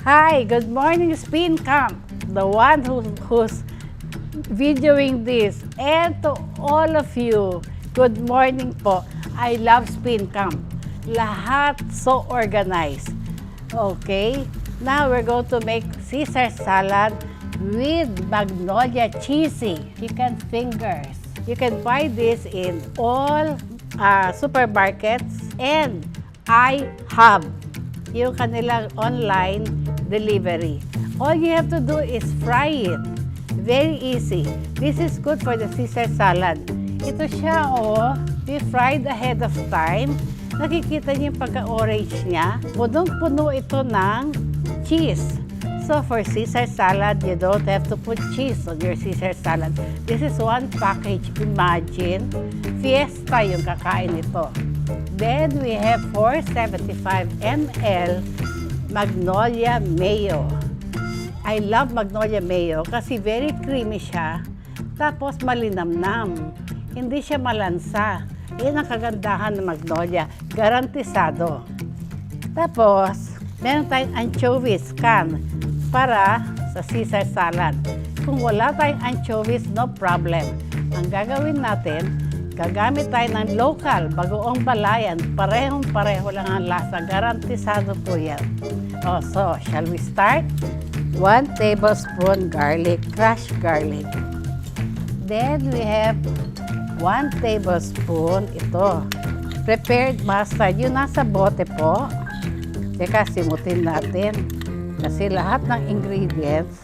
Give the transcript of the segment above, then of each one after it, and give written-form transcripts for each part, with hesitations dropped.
Hi, good morning, Spin Camp, the one who's videoing this. And to all of you, good morning po. I love Spin Camp. Lahat so organized. Okay, now we're going to make Caesar salad with Magnolia Cheezee chicken fingers. You can buy this in all supermarkets, and I have yung kanilang online delivery. All you have to do is fry it. Very easy. This is good for the Caesar salad. Ito siya, be fried ahead of time. Nakikita niyo yung pagka-orange niya. Punong-puno ito ng cheese. So for Caesar salad, you don't have to put cheese on your Caesar salad. This is one package. Imagine, fiesta yung kakain nito. Then we have 475 ml Magnolia Mayo. I love Magnolia Mayo kasi very creamy siya. Tapos malinamnam. Hindi siya malansa. Yan ang kagandahan ng Magnolia. Garantisado. Tapos, meron tayong anchovies can para sa Caesar salad. Kung wala tayong anchovies, no problem. Ang gagawin natin, gagamit tayo ng local, bagoong balayan. Parehong-pareho lang ang lasa. Garantisado po yan. So, shall we start? 1 tablespoon garlic, crushed garlic. Then we have 1 tablespoon ito, prepared mustard. Yung nasa bote po. Teka, simutin natin. Kasi lahat ng ingredients,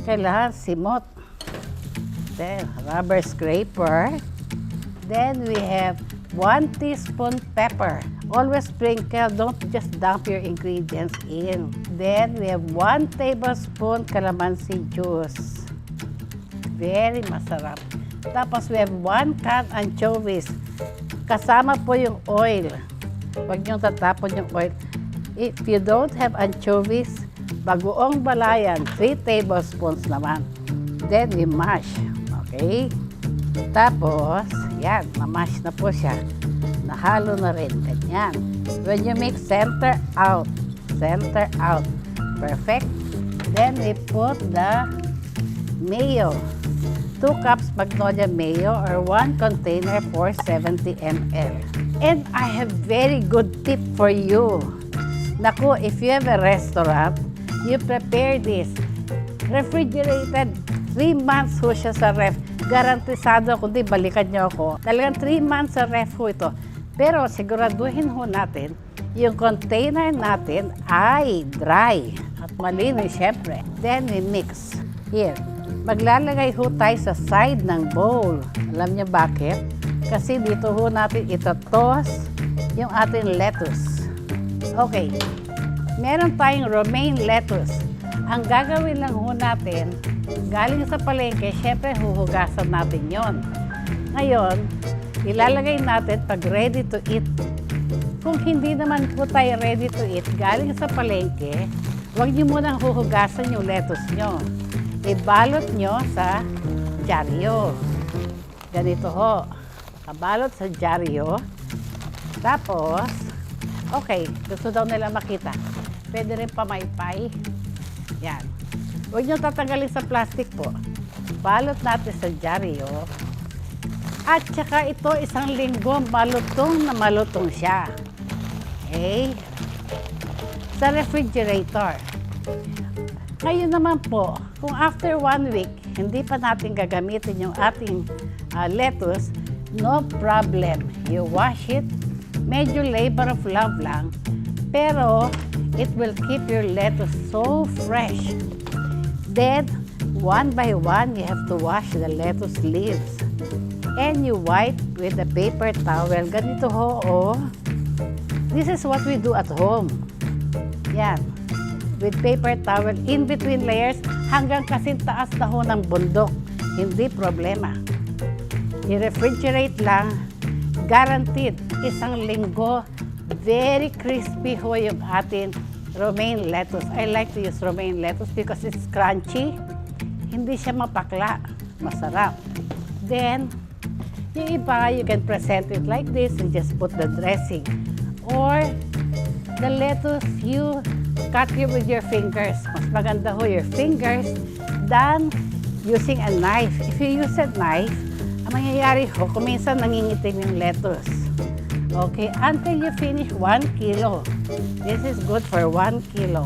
kailangan simot. Then, rubber scraper. Then we have 1 teaspoon pepper. Always sprinkle, don't just dump your ingredients in. Then we have 1 tablespoon calamansi juice. Very masarap. Tapos we have 1 can anchovies. Kasama po yung oil. Huwag niyong tatapon yung oil. If you don't have anchovies, bagoong balayan, 3 tablespoons naman. Then we mash. Okay? Tapos, yan, mamash na po siya. Nahalo na rin, ganyan. When you mix center out. Perfect. Then we put the mayo. 2 cups Magnolia mayo or 1 container for 70 ml. And I have very good tip for you. Naku, if you have a restaurant, you prepare this. Refrigerated, 3 months ho siya sa ref. Garantisado, kundi balikan niyo ako. Talagang 3 months sa ref ho ito. Pero siguraduhin ho natin, yung container natin ay dry at malinis syempre. Then we mix. Here, maglalagay ho tayo sa side ng bowl. Alam niyo bakit? Kasi dito ho natin itotoss yung ating lettuce. Okay, meron tayong romaine lettuce. Ang gagawin lang ho natin, galing sa palengke, syempre huhugasan natin yon. Ngayon, ilalagay natin pag ready to eat. Kung hindi naman po tayo ready to eat, galing sa palengke, huwag niyo munang huhugasan yung lettuce nyo. Ibalot nyo sa dyaryo. Ganito ho. Kabalot sa dyaryo. Tapos, okay, gusto daw nila makita. Pwede rin pamaypay. Yan. Huwag nyo tatanggalin sa plastic po. Balot natin sa dyaryo. At saka ito, 1 linggo, malutong na malutong siya. Okay? Sa refrigerator. Ngayon naman po, kung after 1 week, hindi pa natin gagamitin yung ating lettuce, no problem. You wash it. Medyo labor of love lang. Pero, it will keep your lettuce so fresh. Then, 1 by 1, you have to wash the lettuce leaves. And you wipe with a paper towel. Ganito ho, This is what we do at home. Yan. With paper towel, in between layers, hanggang kasing taas na ho ng bundok. Hindi problema. I-refrigerate lang. Guaranteed, 1 linggo. Very crispy ho yung ating romaine lettuce. I like to use romaine lettuce because it's crunchy. Hindi siya mapakla. Masarap. Then, yung iba, you can present it like this and just put the dressing. Or, the lettuce you cut you with your fingers. Mas maganda ho your fingers than using a knife. If you use a knife, ang mangyayari ho, kung minsan nangingitim yung lettuce. Okay, until you finish 1 kilo. This is good for 1 kilo.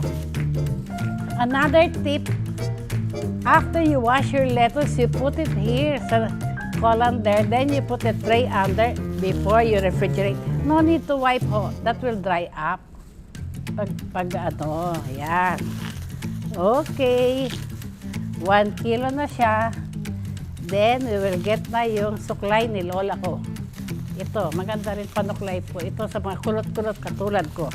Another tip, after you wash your lettuce, you put it here sa colander, then you put the tray under before you refrigerate. No need to wipe ho, that will dry up. Pag ano, yan. Okay, 1 kilo na siya. Then, we will get na yung suklay ni Lola ko. Ito, maganda rin panuklay po. Ito sa mga kulot-kulot katulad ko.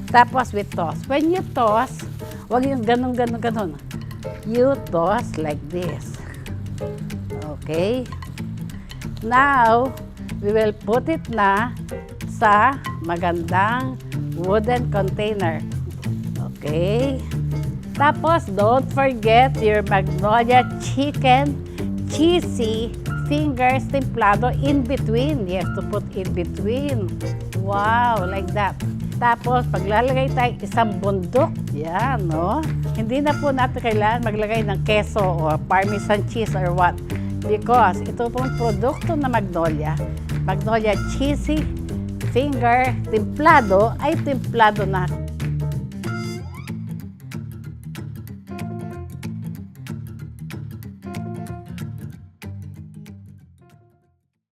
Tapos, we toss. When you toss, huwag yung ganun. You toss like this. Okay? Now, we will put it na sa magandang wooden container. Okay? Tapos, don't forget your Magnolia Cheezee fingers templado in between. You have to put in between. Wow, like that. Tapos, paglalagay tayo isang bundok. Yan, no? Hindi na po natin kailangan maglagay ng keso or parmesan cheese or what. Because ito pong produkto na Magnolia Cheezee finger templado ay templado na